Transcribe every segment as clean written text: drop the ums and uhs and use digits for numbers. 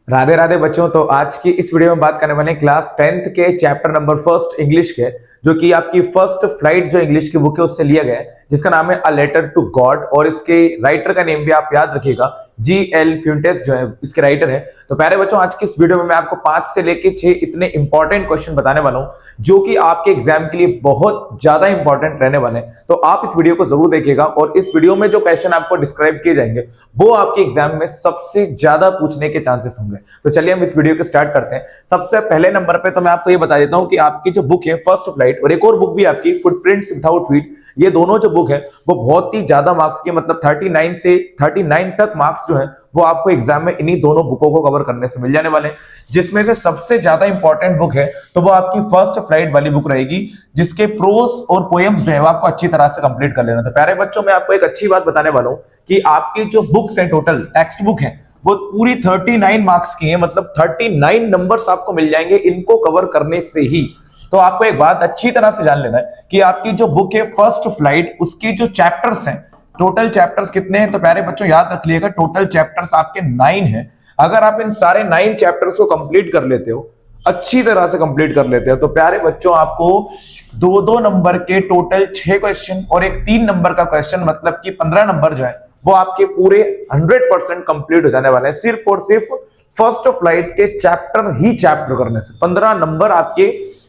राधे राधे बच्चों। तो आज की इस वीडियो में बात करने वाले हैं क्लास 10th के चैप्टर नंबर फर्स्ट इंग्लिश के, जो कि आपकी फर्स्ट फ्लाइट जो इंग्लिश की बुक है उससे लिया गया है, जिसका नाम है अ लेटर टू गॉड। और इसके राइटर का नेम भी आप याद रखिएगा, G.L. फ्यूंटेस जो है इसके राइटर है। तो प्यारे बच्चों, आज की इस वीडियो में मैं आपको 5 से लेके 6 इतने इंपॉर्टेंट क्वेश्चन बताने वाला हूं, जो कि आपके एग्जाम के लिए बहुत ज्यादा इंपॉर्टेंट रहने वाले हैं। तो आप इस वीडियो को जरूर देखिएगा, और इस वीडियो में जो क्वेश्चन आपको डिस्क्राइब किए जाएंगे वो आपके एग्जाम में सबसे ज्यादा पूछने के चांसेस होंगे। तो चलिए हम इस वीडियो को स्टार्ट करते हैं। सबसे पहले नंबर पे तो मैं आपको ये बता देता हूं कि आपकी जो बुक है फर्स्ट फ्लाइट, और एक और बुक भी आपकी फुटप्रिंट्स विदाउट फीट, ये दोनों जो बुक है वो बहुत ही ज्यादा मार्क्स की, मतलब 39 से 39 तक मार्क्स जो है वो आपको एग्जाम में इन्हीं दोनों बुकों को कवर करने से मिल जाने वाले हैं। जिसमें से सबसे ज्यादा इंपॉर्टेंट बुक है तो वो आपकी फर्स्ट फ्लाइट वाली बुक रहेगी, जिसके प्रोस और पोएम्स जो है वो आपको अच्छी तरह से कंप्लीट कर लेना। तो प्यारे बच्चों, मैं आपको एक अच्छी बात बताने वाला हूं कि आपकी जो बुक्स है, टोटल टेक्स्ट बुक है, वो पूरी 39 मार्क्स की है, मतलब 39 नंबर्स आपको मिल जाएंगे इनको कवर करने से ही। तो आपको एक बात अच्छी तरह से जान लेना है कि आपकी जो बुक है फर्स्ट फ्लाइट, उसकी जो चैप्टर्स हैं, टोटल चैप्टर्स कितने हैं? तो प्यारे बच्चों याद रख लिएगा, टोटल चैप्टर्स आपके 9 हैं। अगर आप इन सारे 9 चैप्टर्स को कंप्लीट कर लेते हो, अच्छी तरह से कंप्लीट कर लेते हो, तो प्यारे बच्चों आपको 2-2 नंबर के टोटल 6 क्वेश्चन और एक 3 नंबर का क्वेश्चन, मतलब कि 15 नंबर जो है वो आपके पूरे 100% कंप्लीट हो जाने वाले हैं, सिर्फ और सिर्फ फर्स्ट फ्लाइट के चैप्टर ही चैप्टर करने से। 15 नंबर आपके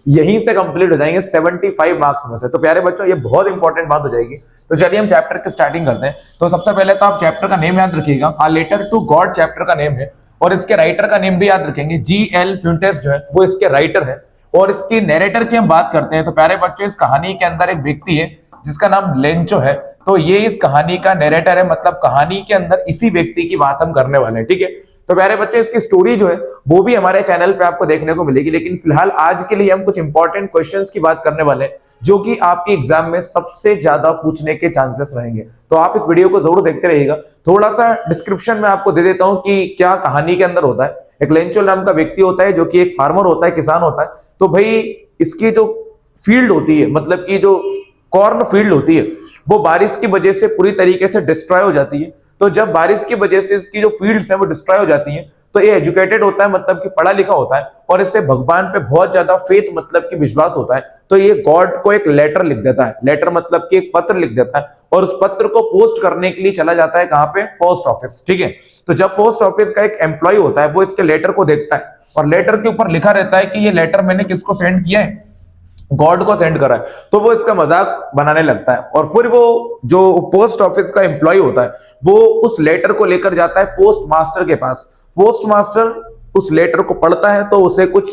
यहीं से कंप्लीट हो जाएंगे 75 मार्क्स में से। तो प्यारे बच्चों, ये बहुत इंपॉर्टेंट बात हो जाएगी। तो चलिए हम चैप्टर की स्टार्टिंग करते हैं। तो सबसे पहले तो आप चैप्टर का नेम याद रखिएगा, a letter to God chapter का नेम है, और इसके राइटर का नेम भी याद रखेंगे, G.L. फ्यूंटेस जो है वो इसके राइटर है। और इसकी नैरेटर की हम बात करते हैं तो प्यारे बच्चों, इस कहानी के अंदर एक व्यक्ति है जिसका नाम लेंचो है। तो ये इस कहानी का नैरेटर है, मतलब कहानी के अंदर इसी व्यक्ति की बात हम करने वाले हैं, ठीक है। तो प्यारे बच्चे, इसकी स्टोरी जो है वो भी हमारे चैनल पे आपको देखने को मिलेगी, लेकिन फिलहाल आज के लिए हम कुछ इंपॉर्टेंट क्वेश्चंस की बात करने वाले हैं, जो कि आपके एग्जाम में सबसे ज्यादा पूछने के चांसेस रहेंगे। तो आप इस वीडियो को जरूर देखते रहिएगा। थोड़ा सा डिस्क्रिप्शन में आपको दे देता हूं कि क्या कहानी के अंदर होता है। एक लेंचो नाम का व्यक्ति होता है, जो कि एक फार्मर होता है, किसान होता है। तो भाई इसकी जो फील्ड होती है, मतलब कि जो कॉर्न फील्ड होती है, वो बारिश की वजह से पूरी तरीके से डिस्ट्रॉय हो जाती है। तो जब बारिश की वजह से इसकी जो फील्ड्स हैं वो डिस्ट्रॉय हो जाती हैं, तो ये एजुकेटेड होता है, मतलब कि पढ़ा लिखा होता है, और इससे भगवान पे बहुत ज्यादा फेथ, मतलब कि विश्वास होता है। तो ये गॉड को एक लेटर लिख देता है, लेटर मतलब कि एक पत्र लिख देता है, और उस पत्र को पोस्ट करने के लिए चला जाता है कहां पे? पोस्ट ऑफिस, ठीक है। तो जब पोस्ट ऑफिस का एक एम्प्लॉय होता है, वो इसके लेटर को देखता है, और लेटर के ऊपर लिखा रहता है कि ये लेटर मैंने किसको सेंड किया है? गॉड को सेंड करा है। तो वो इसका मजाक बनाने लगता है, और फिर वो जो पोस्ट ऑफिस का एम्प्लॉय होता है वो उस लेटर को लेकर जाता है पोस्ट मास्टर के पास। पोस्ट मास्टर उस लेटर को पढ़ता है, तो उसे कुछ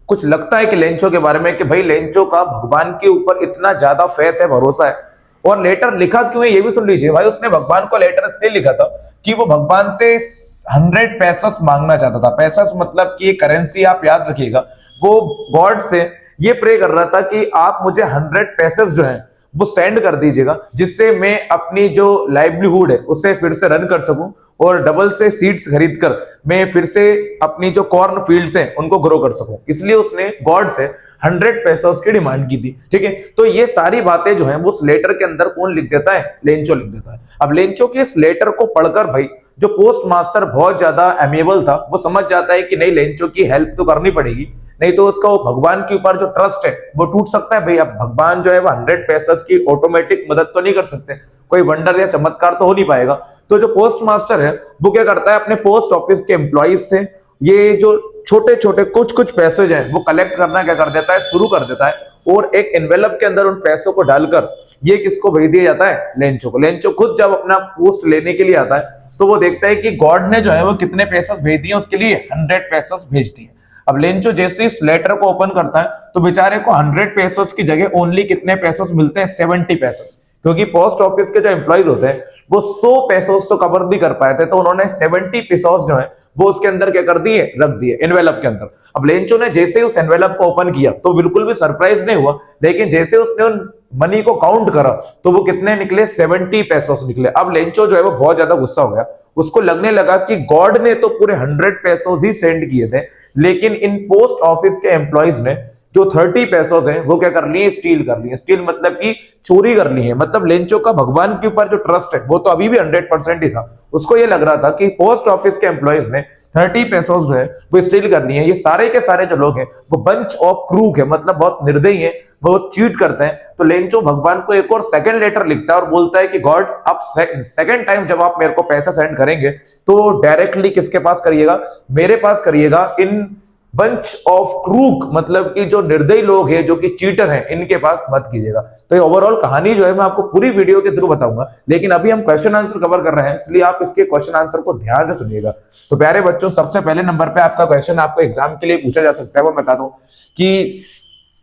कुछ लगता है कि लेंचो के बारे में, कि भाई लेंचो का भगवान के ऊपर इतना ज्यादा फेथ है, भरोसा है। और लेटर लिखा क्यों है ये भी सुन लीजिए भाई। उसने भगवान को लेटर इसलिए लिखा था कि वो भगवान से 100 पैसेस मांगना चाहता था। पैसेस मतलब कि करेंसी, आप याद रखिएगा। वो गॉड से ये प्रे कर रहा था कि आप मुझे 100 पैसेस जो है वो सेंड कर दीजिएगा, जिससे मैं अपनी जो लाइवलीहुड है उसे फिर से रन कर सकूं, और डबल से सीड्स खरीद कर मैं फिर से अपनी जो कॉर्न फील्ड्स हैं उनको ग्रो कर सकूं। इसलिए उसने गॉड से 100 पैसेस की डिमांड की थी, ठीक है। तो ये सारी बातें जो है वो उस लेटर के अंदर कौन लिख देता है? लेंचो लिख देता है। अब लेंचो के इस लेटर को पढ़कर भाई जो पोस्ट मास्टर बहुत ज्यादा एमिएबल था, वो समझ जाता है कि नहीं, लेंचो की हेल्प तो करनी पड़ेगी, नहीं तो उसका वो भगवान के ऊपर जो ट्रस्ट है वो टूट सकता है। भाई अब भगवान जो है वो 100 पैसेस की ऑटोमेटिक मदद तो नहीं कर सकते, कोई वंडर या चमत्कार तो हो नहीं पाएगा। तो जो पोस्ट मास्टर है वो क्या करता है, अपने पोस्ट ऑफिस के एम्प्लॉइज से ये जो छोटे छोटे कुछ कुछ पैसे हैं वो कलेक्ट करना क्या कर देता है, शुरू कर देता है, और एक एनवेलप के अंदर उन पैसों को डालकर ये किसको भेज दिया जाता है? लेंचो को। लेंचो खुद जब अपना पोस्ट लेने के लिए आता है तो वो देखता है कि गॉड ने जो है वो कितने पैसे भेज दिए, उसके लिए 100 पैसे भेज दिए। अब लेंचो जैसे इस लेटर को ओपन करता है तो बेचारे को 100 पैसेस की जगह ओनली कितने पैसेस मिलते हैं? 70 पैसेस, क्योंकि पोस्ट ऑफिस के जो एम्प्लॉइज होते हैं वो 100 पैसेस तो कवर नहीं कर पाए थे, तो उन्होंने 70 पैसेस जो है वो उसके अंदर क्या कर दिए? रख दिए एनवेलप के अंदर। अब लेंचो ने जैसे ही उस एनवेलप को ओपन किया तो बिल्कुल भी सरप्राइज नहीं हुआ, लेकिन जैसे उसने उन मनी को काउंट करा तो वो कितने निकले? 70 पैसेस निकले। अब लेंचो जो है वो बहुत ज्यादा गुस्सा हो गया, उसको लगने लगा कि गॉड ने तो पूरे 100 पैसेस ही सेंड किए थे, लेकिन इन पोस्ट ऑफिस के एम्प्लॉइज ने जो 30 पैसों हैं वो क्या कर लिए, स्टील कर लिए। स्टील मतलब कि चोरी कर ली है। मतलब लेंचो का भगवान के ऊपर जो ट्रस्ट है वो तो अभी भी 100% ही था। उसको ये लग रहा था कि पोस्ट ऑफिस के एम्प्लॉयज ने 30 पैसों जो है वो स्टील कर ली है। ये सारे के सारे जो लोग हैं वो बंच ऑफ क्रूक है, मतलब बहुत निर्दयी है, बहुत चीट करते हैं। तो लेंचो भगवान को एक और सेकंड लेटर लिखता है और बोलता है कि गॉड आप सेकंड टाइम जब आप मेरे को पैसा सेंड करेंगे तो डायरेक्टली किसके पास करिएगा, मेरे पास करिएगा। इन बंच ऑफ क्रूक मतलब कि जो निर्दयी लोग हैं, जो कि चीटर हैं, इनके पास मत कीजिएगा। तो ये ओवरऑल कहानी जो है मैं आपको पूरी वीडियो के थ्रू बताऊंगा, लेकिन अभी हम क्वेश्चन आंसर कवर कर रहे हैं, इसलिए आप इसके क्वेश्चन आंसर को ध्यान से सुनिएगा। तो प्यारे बच्चों, सबसे पहले नंबर पे आपका क्वेश्चन आपको एग्जाम के लिए पूछा जा सकता है, वो बता दूं कि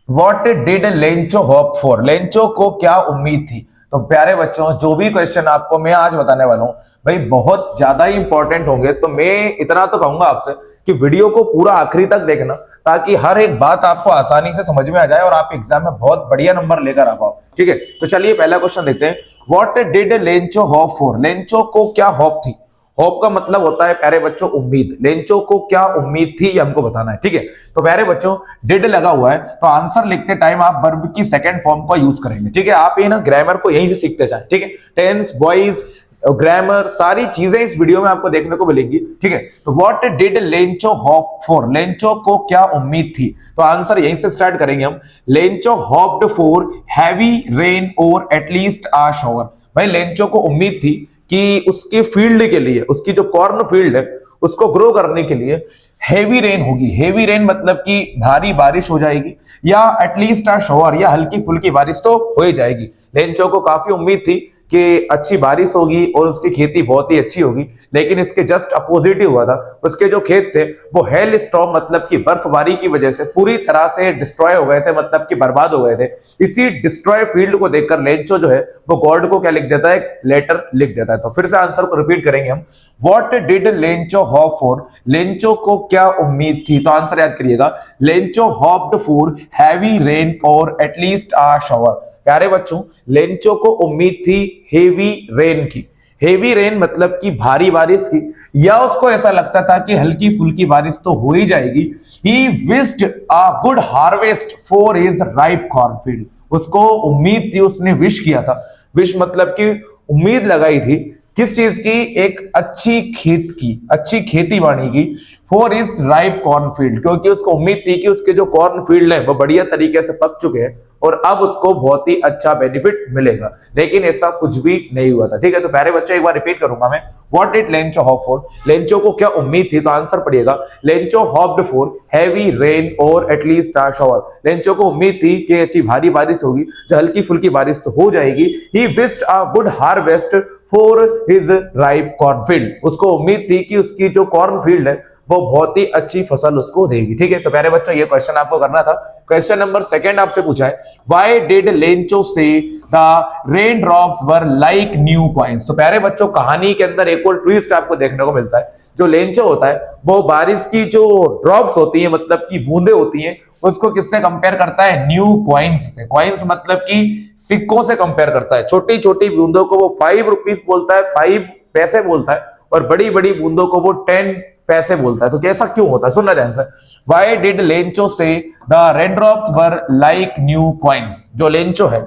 What did Lencho hope for? Lencho को क्या उम्मीद थी? तो प्यारे बच्चों, जो भी क्वेश्चन आपको मैं आज बताने वाला हूं भाई बहुत ज्यादा ही इंपॉर्टेंट होंगे। तो मैं इतना तो कहूंगा आपसे कि वीडियो को पूरा आखिरी तक देखना, ताकि हर एक बात आपको आसानी से समझ में आ जाए और आप एग्जाम में बहुत बढ़िया नंबर लेकर आ पाओ। ठीक है, तो चलिए पहला क्वेश्चन देखते हैं। What did Lencho hope for? Lencho को क्या होप थी? होप का मतलब होता है प्यारे बच्चों उम्मीद। लेंचो को क्या उम्मीद थी ये हमको बताना है। ठीक है, तो प्यारे बच्चों डिड लगा हुआ है तो आंसर लिखते टाइम आप वर्ब की सेकंड फॉर्म का यूज करेंगे। ठीक है, आप ये ना ग्रामर को यहीं से सीखते जाएं। ठीक है, टेंस, वॉइस, ग्रामर, सारी चीजें इस वीडियो में आपको देखने को मिलेंगी। ठीक है, तो what did Lencho hope for? Lencho को क्या उम्मीद थी? तो आंसर यहीं से स्टार्ट करेंगे हम। Lencho hoped for heavy rain और एटलीस्ट आ शॉवर। भाई लेंचो को उम्मीद थी कि उसके फील्ड के लिए, उसकी जो कॉर्न फील्ड है उसको ग्रो करने के लिए हेवी रेन होगी। हेवी रेन मतलब कि भारी बारिश हो जाएगी, या एटलीस्ट अ शॉवर, या हल्की फुल्की बारिश तो हो ही जाएगी। लेंचो को काफी उम्मीद थी कि अच्छी बारिश होगी और उसकी खेती बहुत ही अच्छी होगी, लेकिन इसके जस्ट अपोजिट ही हुआ था। उसके जो खेत थे वो हेल स्टॉर्म मतलब कि बर्फबारी की वजह से पूरी तरह से डिस्ट्रॉय हो गए थे, मतलब कि बर्बाद हो गए थे। इसी डिस्ट्रॉय फील्ड को देखकर लेंचो जो है वो गॉड को क्या लिख देता है, लेटर लिख देता है। तो फिर से आंसर को रिपीट करेंगे हम। What did Lencho hope for? Lencho को क्या उम्मीद थी? तो आंसर याद करिएगा, Lencho hoped for heavy rain और एटलीस्ट अ शॉवर। प्यारे बच्चों, लेंचो को उम्मीद थी हेवी रेन की। हेवी रेन मतलब कि भारी बारिश की, या उसको ऐसा लगता था कि हल्की फुल्की बारिश तो हो ही जाएगी। He wished a good harvest for his ripe cornfield. उसको उम्मीद थी, उसने विश किया था। विश मतलब कि उम्मीद लगाई थी किस चीज की? एक अच्छी खेत की, अच्छी खेती बाड़ी की। फॉर हिज राइप कॉर्नफील्ड, क्योंकि उसको उम्मीद थी कि उसके जो कॉर्न फील्ड है वो बढ़िया तरीके से पक चुके हैं और अब उसको बहुत ही अच्छा बेनिफिट मिलेगा, लेकिन ऐसा कुछ भी नहीं हुआ था। ठीक है, तो प्यारे बच्चों एक बार रिपीट करूंगा मैं। What did Lencho hope for? Lencho को क्या उम्मीद थी? तो आंसर पढ़िएगा, Lencho hoped for heavy rain और एटलीस्ट अ शॉवर। लेंचो को उम्मीद थी कि अच्छी भारी बारिश होगी, जो हल्की फुल्की बारिश तो हो जाएगी। He wished a good harvest for his ripe cornfield. उसको उम्मीद थी कि उसकी जो कॉर्न फील्ड है वो बहुत ही अच्छी फसल उसको देगी। ठीक है, तो प्यारे बच्चों ये क्वेश्चन आपको करना था। क्वेश्चन नंबर सेकंड आपसे पूछा है, व्हाई डिड लेंचो से the rain drops were like new coins? तो प्यारे बच्चों, कहानी के अंदर एक और ट्विस्ट आपको देखने को मिलता है। जो लेंचो होता है वो बारिश की जो ड्रॉप्स होती है, मतलब की बूंदे होती हैं, उसको किससे कंपेयर करता है? न्यू कॉइन्स से। कॉइन्स मतलब कि सिक्कों से कंपेयर करता है। छोटी छोटी बूंदों को वो 5 रुपीज बोलता है, 5 पैसे बोलता है, और बड़ी बड़ी बूंदों को वो 10 पैसे बोलता है। तो कैसा क्यों होता है? सुनना ध्यान से। Why did लेंचो से the raindrops were like new coins? जो लेंचो है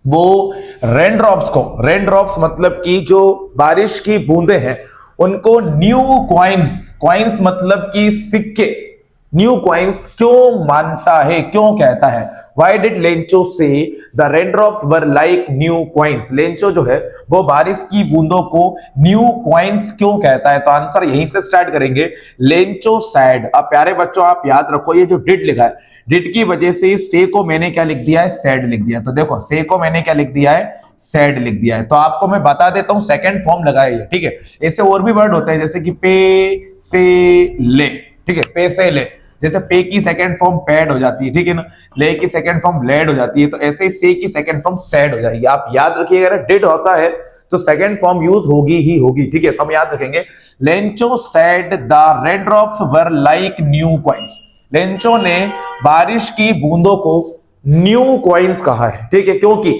वो रेनड्रॉप्स को, रेनड्रॉप्स मतलब कि जो बारिश की बूंदे हैं, उनको न्यू कॉइन्स, कॉइन्स मतलब कि सिक्के, न्यू कॉइन्स क्यों मानता है, क्यों कहता है? Why did लेंचो से the raindrops were like new coins? Lencho जो है वो बारिश की बूंदों को न्यू कॉइन्स क्यों कहता है? तो आंसर यहीं से स्टार्ट करेंगे। Lencho sad. अब प्यारे बच्चों आप याद रखो, ये जो डिड लिखा है, डिड की वजह से से को मैंने क्या लिख दिया है? सैड लिख दिया। तो देखो, से को मैंने क्या लिख दिया है? सैड लिख दिया है। तो आपको मैं बता देता हूं, सेकंड फॉर्म लगाइए। ठीक है, ऐसे और भी वर्ड होते हैं जैसे कि पे से ले। ठीक है, पे से ले, जैसे पे की सेकंड फॉर्म पैड हो जाती है, ठीक है ना, ले की सेकंड फॉर्म लेड हो जाती है, तो ऐसे ही से की सेकंड फॉर्म सैड हो जाएगी। आप याद रखिएगा, अगर डिड होता है तो सेकंड फॉर्म यूज होगी ही होगी। ठीक है, तो हम याद रखेंगे, Lencho sad the raindrops were like new coins. Lencho ने बारिश की बूंदों को न्यू कॉइन्स कहा है। ठीक है, क्योंकि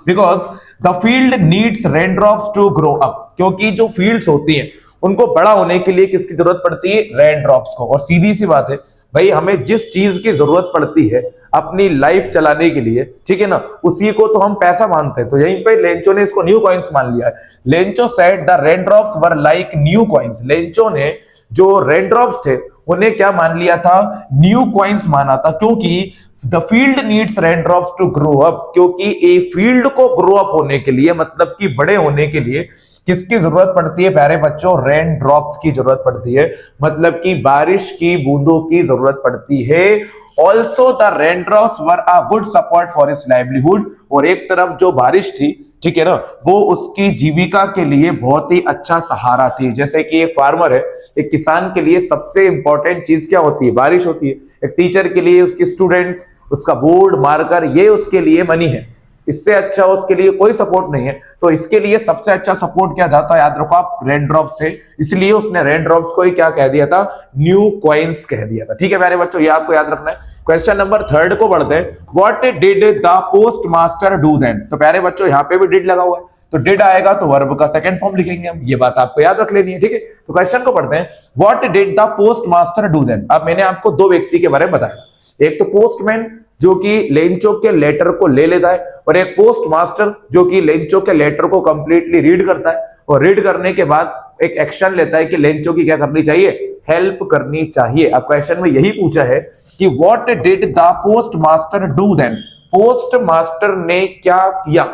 because the field needs raindrops to grow up. क्योंकि जो फील्ड्स होती हैं उनको बड़ा होने के लिए किसकी जरूरत पड़ती है? रेन ड्रॉप्स को। और सीधी सी बात है, भाई हमें जिस चीज की जरूरत पड़ती है अपनी लाइफ चलाने के लिए, ठीक है ना, उसी को तो हम पैसा मानते हैं। तो यहीं पे लेंचो ने इसको न्यू कॉइन्स मान लिया है। Lencho said the raindrops were like new coins. Lencho ने जो रेनड्रॉप्स थे उन्हें क्या मान लिया था? न्यू कॉइन्स माना था, क्योंकि the field needs raindrops to grow up. क्योंकि ए फील्ड को ग्रो अप होने के लिए, मतलब कि बड़े होने के लिए किसकी जरूरत पड़ती है प्यारे बच्चों? रेन ड्रॉप्स की जरूरत पड़ती है, मतलब कि बारिश की बूंदों की जरूरत पड़ती है। Also the rain drops were a good support for his livelihood. और एक तरफ जो बारिश थी, ठीक है ना, वो उसकी जीविका के लिए बहुत ही अच्छा सहारा थी। जैसे कि एक फार्मर है, एक किसान के लिए सबसे इंपॉर्टेंट चीज क्या होती है? बारिश होती है। एक टीचर के लिए उसके स्टूडेंट्स, उसका बोर्ड, मार्कर, ये उसके लिए मनी है। इससे अच्छा उसके लिए कोई सपोर्ट नहीं है। तो इसके लिए सबसे अच्छा सपोर्ट क्या था? तो याद रखो आप, रेन ड्रॉप्स थे। इसलिए उसने रेन ड्रॉप्स को ही क्या कह दिया था? न्यू कॉइन्स कह दिया था। ठीक है प्यारे बच्चों, ये आपको याद रखना है। क्वेश्चन नंबर 3 को बढ़ते हैं। What did the post master do then? तो प्यारे बच्चों यहाँ पे भी डिड लगा हुआ है, तो डिड आएगा तो वर्ब का सेकंड फॉर्म लिखेंगे हम। ये बात आपको याद रख लेनी है, ठीक है। तो क्वेश्चन को पढ़ते हैं। What did the post master do then? अब मैंने आपको दो व्यक्ति के बारे में बताया, एक तो पोस्टमैन जो कि लेंचो के लेटर को ले लेता है, और एक पोस्ट मास्टर जो कि लेंचो के लेटर को कंप्लीटली रीड करता है, और रीड करने के बाद एक एक्शन लेता है कि लेंचो की क्या करनी चाहिए? हेल्प करनी चाहिए। अब क्वेश्चन में यही पूछा है कि what did the post master do then? Post master ने क्या किया,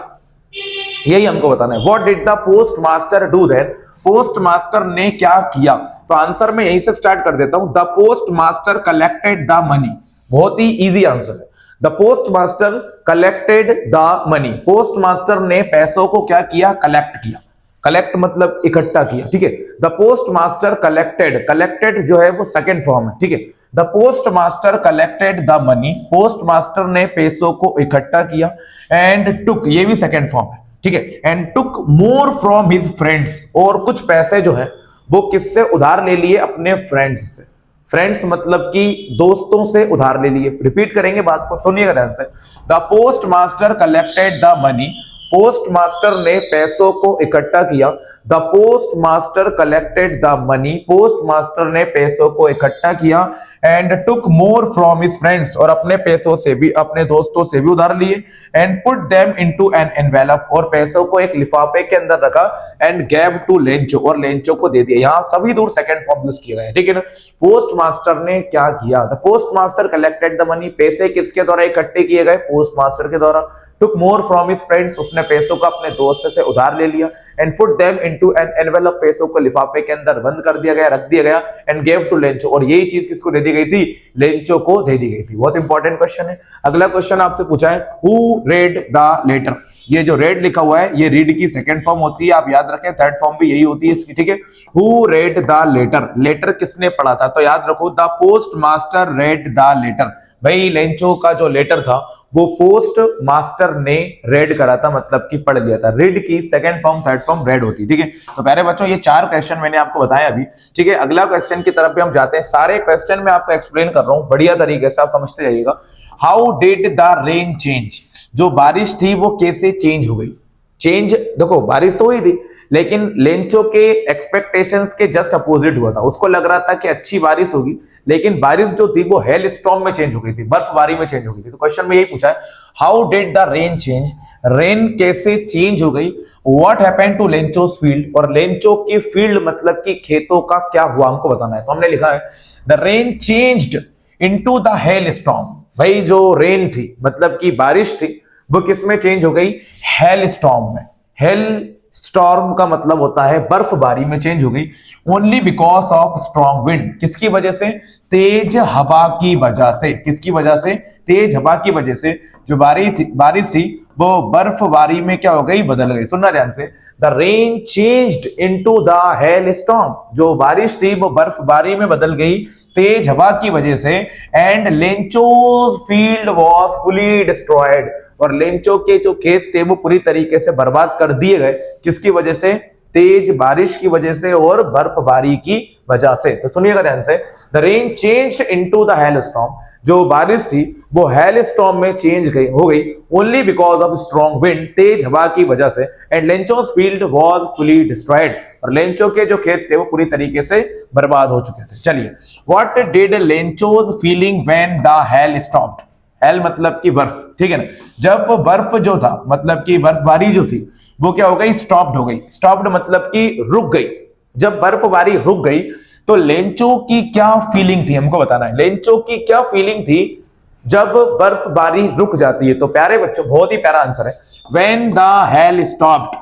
यही हमको बताना है। What did the post master do then? Post master ने क्या किया? तो आंसर में यहीं से स्टार्ट कर देता हूं। The post master collected the money. बहुत ही इजी आंसर है। The post master collected the money. Post master ने पैसों को क्या किया? कलेक्ट किया। कलेक्ट मतलब इकट्ठा किया, ठीक है। The post master collected, collected जो है वो सेकंड फॉर्म है, ठीक है। The post master collected the money. Post master ने पैसों को इकट्ठा किया। एंड टुक, ये भी सेकंड फॉर्म है, ठीक है। And took more from his friends. और कुछ पैसे जो है वो किससे उधार ले लिए? अपने फ्रेंड्स से। फ्रेंड्स मतलब कि दोस्तों से उधार ले लिए। रिपीट करेंगे बात को, सुनिएगा ध्यान से। The post master collected the money. Post master ने पैसों को इकट्ठा किया। The post master collected the money. Post master ने पैसों को इकट्ठा किया। And took more from his friends. और अपने पैसों से भी, अपने दोस्तों से भी उधार लिए। And put them into an envelope. और पैसों को एक लिफाफे के अंदर रखा। And gave to Lencho. और लेंचो को दे दिया। यहां सभी दूर सेकंड फॉर्म यूज किया गया है, ठीक है ना। पोस्ट मास्टर ने क्या किया? The post master collected the money. पैसे किसके द्वारा इकट्ठे किए गए? पोस्ट मास्टर के द्वारा। टुक मोर फ्रॉम हिज फ्रेंड्स। उसने पैसों को अपने दोस्त से उधार ले लिया। And put them into an envelope. पैसों को लिफाफे के अंदर बंद कर दिया गया, रख दिया गया। And gave to Lencho. और यही चीज किसको दे दी गई थी? लेंचो को दे दी गई थी। बहुत इंपॉर्टेंट क्वेश्चन है। अगला क्वेश्चन आपसे पूछा है, हु रेड द लेटर? ये जो रेड लिखा हुआ है ये रीड की सेकंड फॉर्म होती है, आप याद रखें। थर्ड फॉर्म भी यही होती है इसकी, ठीक है। Who read the letter? Letter किसने पढ़ा था? तो याद रखो, the post master read the letter. भाई लेंचो का जो लेटर था वो पोस्ट मास्टर ने रेड करा था, मतलब कि पढ़ लिया था। रीड की second form, third form red होती है, ठीक है। तो प्यारे बच्चों ये 4 क्वेश्चन मैंने आपको बताया अभी, ठीक है। अगला क्वेश्चन की तरफ भी हम जाते हैं। सारे क्वेश्चन में आपको एक्सप्लेन कर रहा हूं बढ़िया तरीके से, आप समझते जाइएगा। How did the rain change? जो बारिश थी वो कैसे चेंज हो गई? चेंज देखो, बारिश तो हुई थी लेकिन लेंचो के एक्सपेक्टेशंस के जस्ट अपोजिट हुआ था। उसको लग रहा था कि अच्छी बारिश होगी, लेकिन बारिश जो थी वो हेल स्टॉर्म में चेंज हो गई थी, बर्फबारी में चेंज हो गई थी। तो क्वेश्चन में यही पूछा है, how did the rain change? Rain कैसे चेंज हो गई? What happened to Lencho's field? और लेंचो के फील्ड मतलब कि खेतों का क्या हुआ हमको बताना है। तो हमने लिखा है the rain changed into the hell storm. भाई जो रेन थी मतलब कि बारिश थी वो किस में चेंज हो गई? हेल स्टॉर्म में। हेल स्टॉर्म का मतलब होता है बर्फबारी में चेंज हो गई। Only because of strong wind. किसकी वजह से? तेज हवा की वजह से। किसकी वजह से? तेज हवा की वजह से जो बारिश थी वो बर्फबारी में क्या हो गई? बदल गई। सुनना ध्यान से। The rain changed into the hell storm. जो बारिश थी वो बर्फबारी में बदल गई तेज हवा की वजह से। And Lencho's field was fully destroyed. और लेंचो के जो खेत थे वो पूरी तरीके से बर्बाद कर दिए गए। किसकी वजह से? तेज बारिश की वजह से और बर्फबारी की वजह से। तो सुनिएगा ध्यान से। The rain changed into the hell storm. जो बारिश थी वो हेल स्टॉर्म में चेंज हो गई only because of strong wind. तेज हवा की वजह से। And Lencho's field was fully destroyed. और लेंचो के जो खेत थे वो पूरी तरीके से बर्बाद हो चुके थे। चलिए, what did Lencho's feeling when the hail stopped. Hello मतलब कि बर्फ, ठीक है ना। जब बर्फ जो था मतलब कि बर्फबारी जो थी वो क्या हो गई, स्टॉप्ड हो गई। स्टॉप्ड मतलब कि रुक गई। जब बर्फबारी रुक गई तो लेंचो की क्या फीलिंग थी, हमको बताना है। लेंचो की क्या फीलिंग थी जब बर्फबारी रुक जाती है। तो प्यारे बच्चों, बहुत ही प्यारा आंसर है, व्हेन द हेल स्टॉप्ड,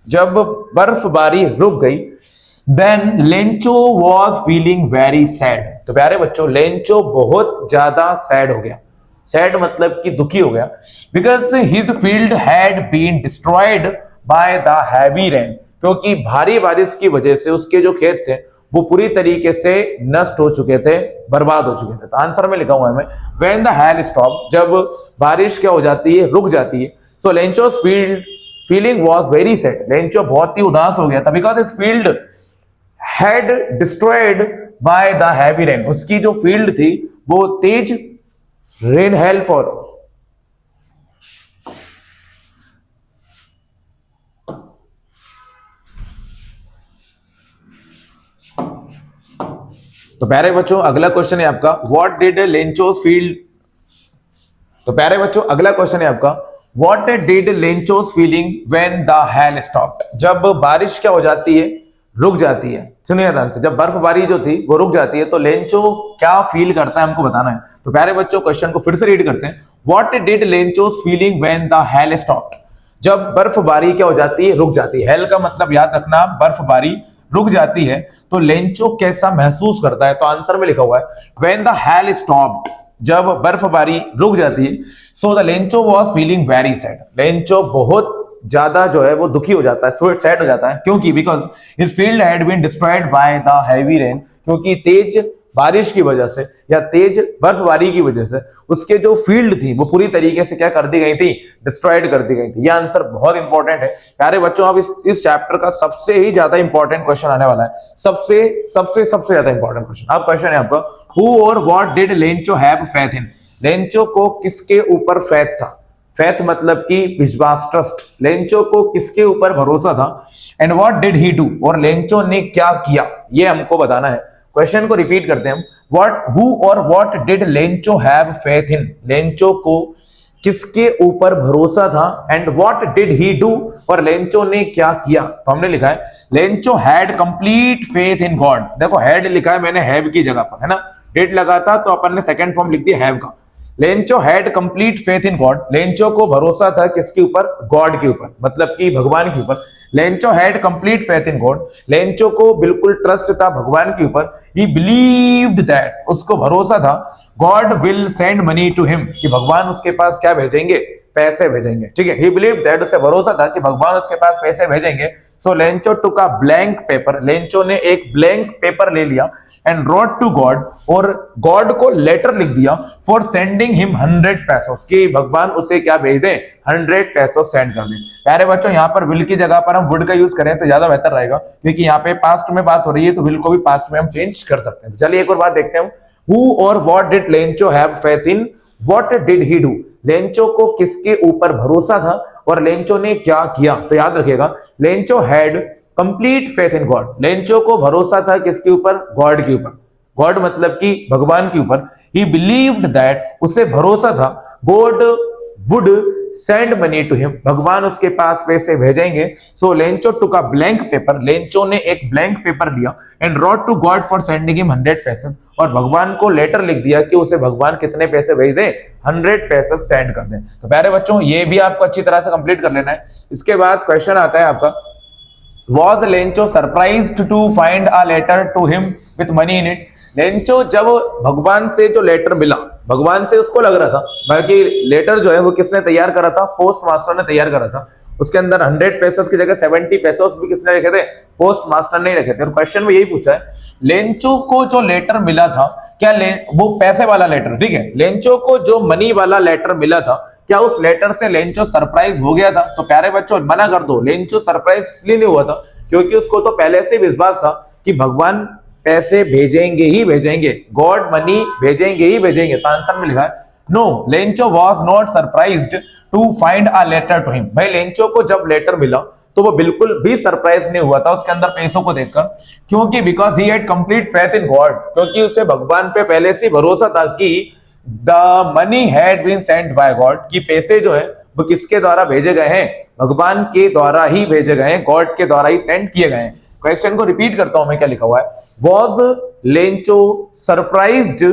जब बर्फबारी रुक गई। Then Lencho was feeling very sad. तो प्यारे बच्चों, लेंचो बहुत ज्यादा सैड हो गया। सैड मतलब कि दुखी हो गया, because his field had been destroyed by the heavy rain, क्योंकि भारी बारिश की वजह से उसके जो खेत थे वो पूरी तरीके से नष्ट हो चुके थे, बर्बाद हो चुके थे। तो आंसर में लिखा हुआ है मैं, व्हेन द हेल स्टॉप, जब बारिश क्या हो जाती है, रुक जाती है। So Lencho's feeling was very sad, Lencho बहुत ही उदास हो गया था, because his field had destroyed by the heavy rain, उसकी जो फील्ड थी वो तेज रेन हेल फॉर तो प्यारे बच्चों, अगला क्वेश्चन है आपका, व्हाट डिड लेंचोस फील्ड। तो प्यारे बच्चों, अगला क्वेश्चन है आपका, what did Lencho's feeling when the hail stopped. जब बारिश क्या हो जाती है, रुक जाती है। सुनिए ध्यान से, जब बर्फबारी जो थी वो रुक जाती है तो लेंचो क्या फील करता है, हमको बताना है। तो प्यारे बच्चों, क्वेश्चन को फिर से रीड करते हैं, what did Lencho's feeling when the hail stopped. जब बर्फबारी क्या हो जाती है, रुक जाती है। हेल का मतलब याद रखना, बर्फबारी रुक जाती है तो लेंचो कैसा महसूस करता है। तो आंसर में लिखा हुआ है, व्हेन द हेल स्टॉप्ड, जब बर्फबारी रुक जाती है। So the Lencho was feeling very sad, Lencho बहुत ज्यादा जो है वो दुखी हो जाता है, सैड हो जाता है। क्योंकि because his field had been destroyed by the heavy rain, क्योंकि तेज बारिश की वजह से या तेज बर्फबारी की वजह से उसके जो फील्ड थी वो पूरी तरीके से क्या कर दी गई थी, डिस्ट्रॉयड कर दी गई थी। यह आंसर बहुत इंपॉर्टेंट है प्यारे बच्चों। अब इस चैप्टर का सबसे ही ज्यादा इंपॉर्टेंट क्वेश्चन आने वाला है, सबसे सबसे सबसे ज्यादा इंपॉर्टेंट क्वेश्चन। अब क्वेश्चन है आपका, हु और what did Lencho have faith in. Lencho को किसके ऊपर फेथ था, फेथ मतलब कि विश्वास, ट्रस्ट। लेंचो को किसके ऊपर भरोसा था, and what did he do, और लेंचो ने क्या किया, ये हमको बताना है। क्वेश्चन को रिपीट करते हैं हम, व्हाट हु और what did Lencho have faith in. Lencho को किसके ऊपर भरोसा था, and what did he do, और लेंचो ने क्या किया। तो हमने लिखा है, Lencho had complete faith in God. देखो हैड लिखा है मैंने हैव की जगह पर, है ना। डिड लगा था तो अपन ने सेकंड फॉर्म लिख दिया हैव का। Lencho had complete faith in God, Lencho को भरोसा था किसके ऊपर, गॉड के ऊपर, मतलब कि भगवान के ऊपर। Lencho had complete faith in God, Lencho को बिल्कुल ट्रस्ट था भगवान के ऊपर। ही बिलीव्ड दैट, उसको भरोसा था, God will send money to him, कि भगवान उसके पास क्या भेजेंगे, पैसे भेजेंगे। ठीक है, ही बिलीव्ड दैट, उसे भरोसा था कि भगवान उसके पास पैसे भेजेंगे। So Lencho took a blank paper, Lencho ने एक ब्लैंक पेपर ले लिया, एंड रोट टू गॉड, और गॉड को लेटर लिख दिया, फॉर सेंडिंग हिम 100 पैसोस, कि भगवान उसे क्या भेज दें, 100 पैसोस सेंड कर दें। प्यारे बच्चों, यहाँ पर विल की जगह पर हम वुड का यूज करें तो ज्यादा बेहतर रहेगा, क्योंकि यहाँ पे पास्ट में बात हो रही है तो विल को भी पास्ट में हम चेंज कर सकते हैं। तो चलिए एक और बात देखते हैं, हु और what did Lencho have faith in, what did he do. Lencho को किसके ऊपर भरोसा था और लेंचो ने क्या किया। तो याद रखिएगा, Lencho had complete faith in God, Lencho को भरोसा था किसके ऊपर, गॉड के ऊपर। गॉड मतलब कि भगवान के ऊपर। ही बिलीव्ड दैट, उसे भरोसा था, God would send money to him, भगवान उसके पास पैसे भेजेंगे। So Lencho took a blank paper, Lencho ने एक ब्लैंक पेपर लिया, and wrote to God for sending him 100 pesos, और भगवान को लेटर लिख दिया कि उसे भगवान कितने पैसे भेज दें, 100 पैसे सेंड कर दें। तो प्यारे बच्चों, ये भी आपको अच्छी तरह से कंप्लीट कर लेना है। इसके बाद क्वेश्चन आता है आपका, was Lencho surprised to find a letter to him with money in it. Lencho जब भगवान से जो लेटर मिला, भगवान से उसको लग रहा था, बाकी लेटर जो है वो किसने तैयार करा था, पोस्ट मास्टर ने तैयार करा था। उसके अंदर 100 पैसों की जगह 70 पैसों भी किसने रखे थे, पोस्ट मास्टर ने रखे थे। और क्वेश्चन में यही पूछा है, लेंचो को जो लेटर मिला था, क्या वो पैसे वाला लेटर, ठीक है, लेंचो को जो मनी वाला लेटर मिला था, क्या उस लेटर से लेंचो सरप्राइज हो गया था। तो प्यारे बच्चों, मना कर दो, लेंचो सरप्राइज इसलिए नहीं हुआ था क्योंकि उसको तो पहले से विश्वास था कि भगवान पैसे भेजेंगे ही भेजेंगे, गॉड मनी भेजेंगे ही भेजेंगे। तो आंसर में लिखा है, no Lencho was not surprised to find a letter to him. भाई लेंचो को जब लेटर मिला तो वो बिल्कुल भी सरप्राइज नहीं हुआ था उसके अंदर पैसों को देखकर, क्योंकि because he had complete faith in God, क्योंकि उसे भगवान पे पहले से भरोसा था कि the money had been sent by God, कि पैसे जो है वो किसके द्वारा भेजे गए हैं, भगवान के द्वारा ही भेजे गए हैं, गॉड के द्वारा ही सेंड किए गए हैं। क्वेश्चन को रिपीट करता हूं मैं, क्या लिखा हुआ है, was Lencho surprised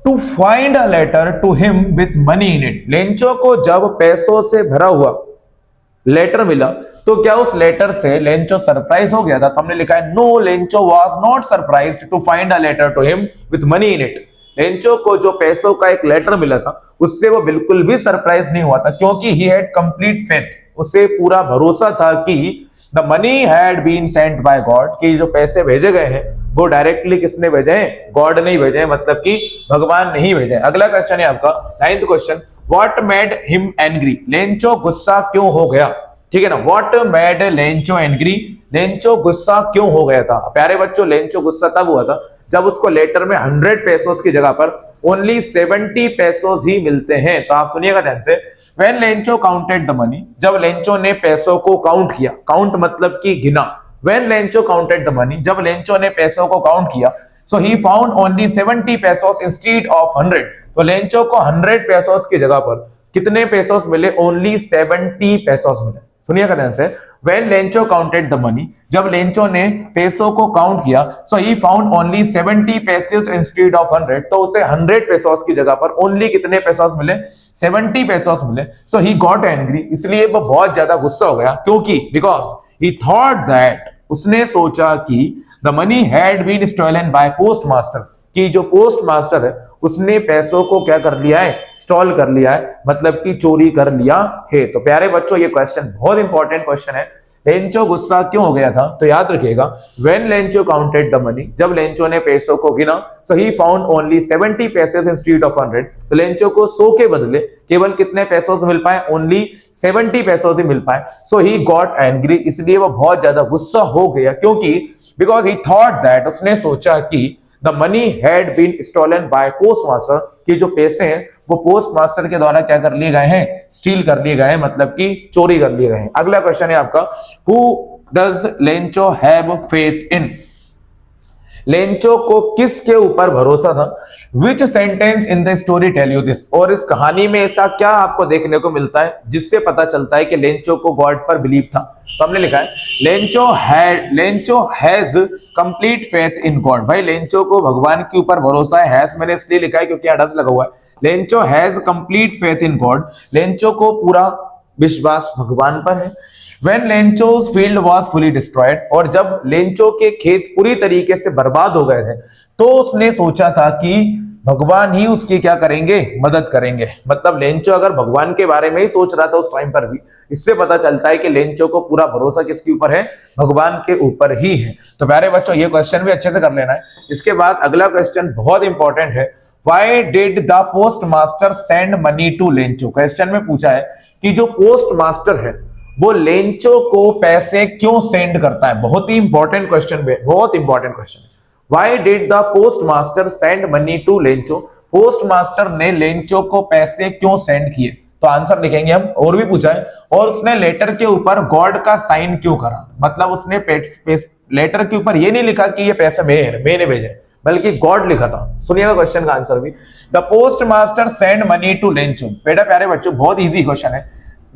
to find a letter to him with money in it. Lencho को जब पैसों से भरा हुआ लेटर मिला तो क्या उस लेटर से लेंचो सरप्राइज हो गया था? तो हमने लिखा है no, Lencho was not surprised to find a letter to him with money in it. Lencho को जो पैसों का एक लेटर मिला था उससे वो बिल्कुल भी सरप्राइज नहीं हुआ था, क्योंकि ही हैड कंप्लीट फेथ, उसे पूरा भरोसा था कि the money had been sent by God, कि जो पैसे भेजे गए हैं वो डायरेक्टली किसने भेजे हैं? गॉड नहीं भेजे हैं, मतलब कि भगवान नहीं भेजे हैं। अगला क्वेश्चन है आपका 9th question, what made him angry. Lencho गुस्सा क्यों हो गया? ठीक है ना, what made Lencho angry, Lencho गुस्सा क्यों हो गया था? प्यारे बच्चों, लेंचो गुस्सा तब हुआ था जब उसको लेटर में 100 पेसोस की जगह पर ओनली 70 पेसोस ही मिलते हैं। तो आप सुनिएगा ध्यान से, when Lencho counted the money, जब लेंचो ने पैसों को काउंट किया, काउंट मतलब कि गिना, when Lencho counted the money, जब लेंचो ने पैसों को काउंट किया, so he found only 70 pesos instead of 100। तो लेंचो को 100 पेसोस की जगह पर कितने पेसोस मिले? ओनली 70 पेसोस मिले। सुनिएगा ध्यान से, when Lencho counted the money, जब लेंचो ने पैसों को काउंट किया, so he found only 70 pesos instead of 100। तो उसे 100 पेसोस की जगह पर ओनली कितने पेसोस मिले? 70 पेसोस मिले। सो ही गॉट एंग्री, इसलिए वो बहुत ज्यादा गुस्सा हो गया, क्योंकि बिकॉज ही थॉट दैट, उसने सोचा कि the money had been stolen by post master, कि जो पोस्ट मास्टर है उसने पैसों को क्या कर लिया है? स्टॉल कर लिया है, मतलब कि चोरी कर लिया है। तो प्यारे बच्चों, ये क्वेश्चन बहुत इंपॉर्टेंट क्वेश्चन है। लेंचो गुस्सा क्यों हो गया था? तो याद रखिएगा, when Lencho counted the money, जब लेंचो ने पैसों को गिना, so he found only 70 pesos instead of 100। तो लेंचो को 100 के बदले केवल कितने पैसों मिल पाए? ओनली 70 पैसों से मिल पाए। सो ही गॉट एंग्री, इसलिए वो बहुत ज्यादा गुस्सा हो गया, क्योंकि बिकॉज ही थॉट दैट, उसने सोचा कि the money had been stolen by post master, कि जो पैसे हैं वो पोस्ट मास्टर के द्वारा क्या कर लिए गए हैं? स्टील कर लिए गए हैं, मतलब कि चोरी कर लिए गए हैं। अगला क्वेश्चन है आपका, who does Lencho have faith in. Lencho को किसके ऊपर भरोसा था? Which sentence in the story tell you this. और इस कहानी में ऐसा क्या आपको देखने को मिलता है जिससे पता चलता है कि लेंचो को गॉड पर बिलीव था? तो हमने लिखा है Lencho has complete faith in God. भाई लेंचो को भगवान के ऊपर भरोसा है, हैज मैंने इसलिए लिखा है क्योंकि यहाँ डस लगा हुआ है। Lencho has complete faith in God, Lencho को पूरा विश्वास भगवान पर है। When Lencho's field was fully destroyed, और जब लेंचो के खेत पूरी तरीके से बर्बाद हो गए थे, तो उसने सोचा था कि भगवान ही उसकी क्या करेंगे? मदद करेंगे। मतलब लेंचो अगर भगवान के बारे में ही सोच रहा था उस टाइम पर भी, इससे पता चलता है कि लेंचो को पूरा भरोसा किसके ऊपर है? भगवान के ऊपर ही है। तो प्यारे बच्चों, ये क्वेश्चन भी अच्छे से कर लेना है। इसके बाद अगला क्वेश्चन बहुत इंपॉर्टेंट है, Why did the post master send money to Lencho. Question में पूछा है कि जो पोस्ट मास्टर है वो लेंचो को पैसे क्यों सेंड करता है? बहुत ही इंपॉर्टेंट क्वेश्चन है, बहुत इंपॉर्टेंट क्वेश्चन है। Why did the post master send money to Lencho. Post master ने लेंचो को पैसे क्यों सेंड किए? तो आंसर लिखेंगे हम। और भी पूछा है, और उसने लेटर के ऊपर गॉड का साइन क्यों करा? मतलब उसने लेटर के ऊपर ये नहीं लिखा कि ये पैसे मैंने भेजे, बल्कि गॉड लिखा था। सुनिएगा क्वेश्चन का आंसर भी, the post master send money to Lencho. बेटा प्यारे बच्चों, बहुत इजी क्वेश्चन है।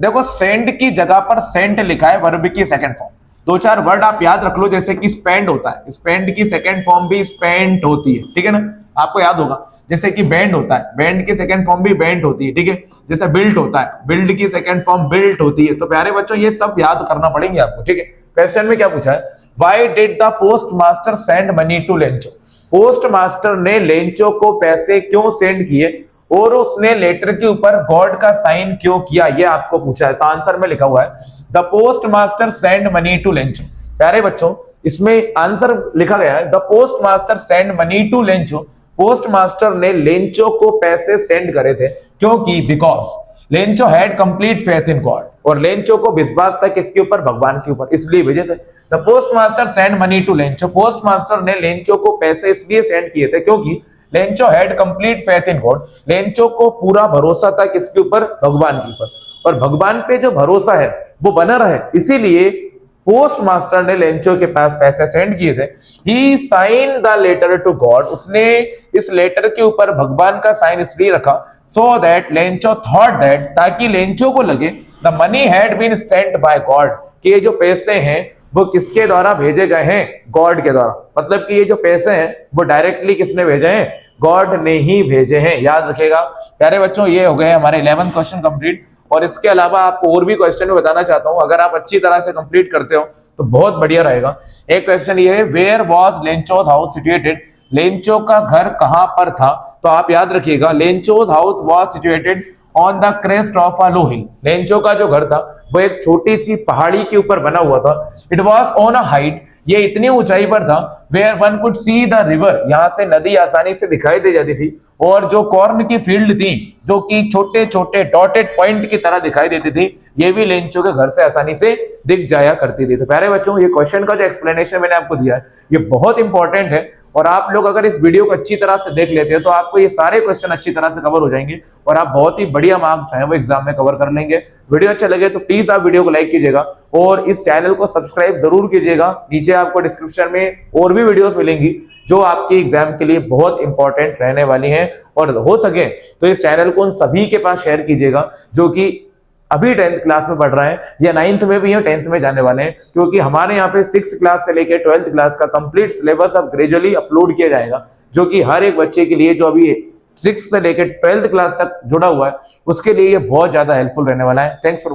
देखो, सेंड की जगह पर सेंट लिखा है, वर्ब की सेकंड फॉर्म। दो चार वर्ड आप याद रख लो, जैसे कि स्पेंड होता है, स्पेंड की सेकंड फॉर्म भी स्पेंट होती है, ठीक है ना, आपको याद होगा। जैसे कि बैंड होता है, बैंड की सेकंड फॉर्म भी बैंड होती है, ठीक है। जैसे बिल्ट होता है, बिल्ड की सेकंड फॉर्म बिल्ट होती है। तो प्यारे बच्चों, ये सब याद करना पड़ेंगे आपको, ठीक है। क्वेश्चन में क्या पूछा है? Why did the post master send money to Lencho. Post master ने लेंचो को पैसे क्यों सेंड किए और उसने लेटर के ऊपर गॉड का साइन क्यों किया, ये आपको पूछा है। तो आंसर में लिखा हुआ है, the post master send money to Lencho. प्यारे बच्चों, इसमें आंसर लिखा गया है, the post master send money to Lencho. Post master ने लेंचो को पैसे सेंड करे थे, क्योंकि because Lencho had complete faith in God, और लेंचो को विश्वास था किसके ऊपर? भगवान के ऊपर, इसलिए भेजे थे। The post master send money to Lencho. Post master ने लेंचो को पैसे इसलिए सेंड किए थे क्योंकि Lencho had complete faith in God. Lencho को पूरा भरोसा था किसके ऊपर? भगवान के ऊपर। और भगवान पे जो भरोसा है वो बना रहे, इसीलिए पोस्ट मास्टर ने लेंचो के पास पैसे सेंड किए थे। He sign the letter to God, उसने इस लेटर के ऊपर भगवान का साइन इसलिए रखा, so that Lencho thought that, ताकि लेंचो को लगे the money had been sent by God, कि ये जो पैसे हैं वो किसके द्वारा भेजे गए हैं, गॉड के द्वारा। मतलब कि ये जो पैसे हैं वो डायरेक्टली किसने भेजे हैं, गॉड ने ही भेजे हैं। याद रखेगा प्यारे बच्चों, ये हो गए हमारे 11th क्वेश्चन कंप्लीट। और इसके अलावा आपको और भी क्वेश्चन में बताना चाहता हूं, अगर आप अच्छी तरह से कंप्लीट करते हो तो बहुत बढ़िया रहेगा। एक क्वेश्चन ये है, where was Lencho's house situated, Lencho का घर कहां पर था। तो आप याद रखिएगा, Lencho's house was situated on the crest of a low hill, Lencho का जो घर था वो एक छोटी सी पहाड़ी के ऊपर बना हुआ था। It was on a height, ये इतनी ऊंचाई पर था, where one could see the river, यहां से नदी आसानी से दिखाई दे जाती थी। और जो कॉर्न की फील्ड थी, जो कि छोटे छोटे डॉटेड पॉइंट की तरह दिखाई देती थी, ये भी लेंचो के घर से आसानी से दिख जाया करती थी। तो प्यारे बच्चों, ये क्वेश्चन का जो एक्सप्लेनेशन मैंने आपको दिया है ये बहुत इंपॉर्टेंट है, और आप लोग अगर इस वीडियो को अच्छी तरह से देख लेते हैं तो आपको ये सारे क्वेश्चन अच्छी तरह से कवर हो जाएंगे और आप बहुत ही बढ़िया मार्क्स जो है वो एग्जाम में कवर कर लेंगे। वीडियो अच्छा लगे तो प्लीज आप वीडियो को लाइक कीजिएगा और इस चैनल को सब्सक्राइब जरूर कीजिएगा। नीचे आपको डिस्क्रिप्शन में और भी वीडियोस मिलेंगी जो आपके एग्जाम के लिए बहुत इंपॉर्टेंट रहने वाली हैं, और हो सके तो इस चैनल को उन सभी के पास शेयर कीजिएगा जो कि अभी 10th क्लास में पढ़ रहे हैं या 9th में भी या 10th में जाने वाले हैं, क्योंकि हमारे यहाँ पे 6th क्लास से लेकर 12th क्लास का कंप्लीट सिलेबस अब ग्रेजुअली अपलोड किया जाएगा, जो कि हर एक बच्चे के लिए जो अभी 6th से लेकर 12th क्लास तक जुड़ा हुआ है उसके लिए ये बहुत ज्यादा हेल्पफुल रहने वाला है। Thanks for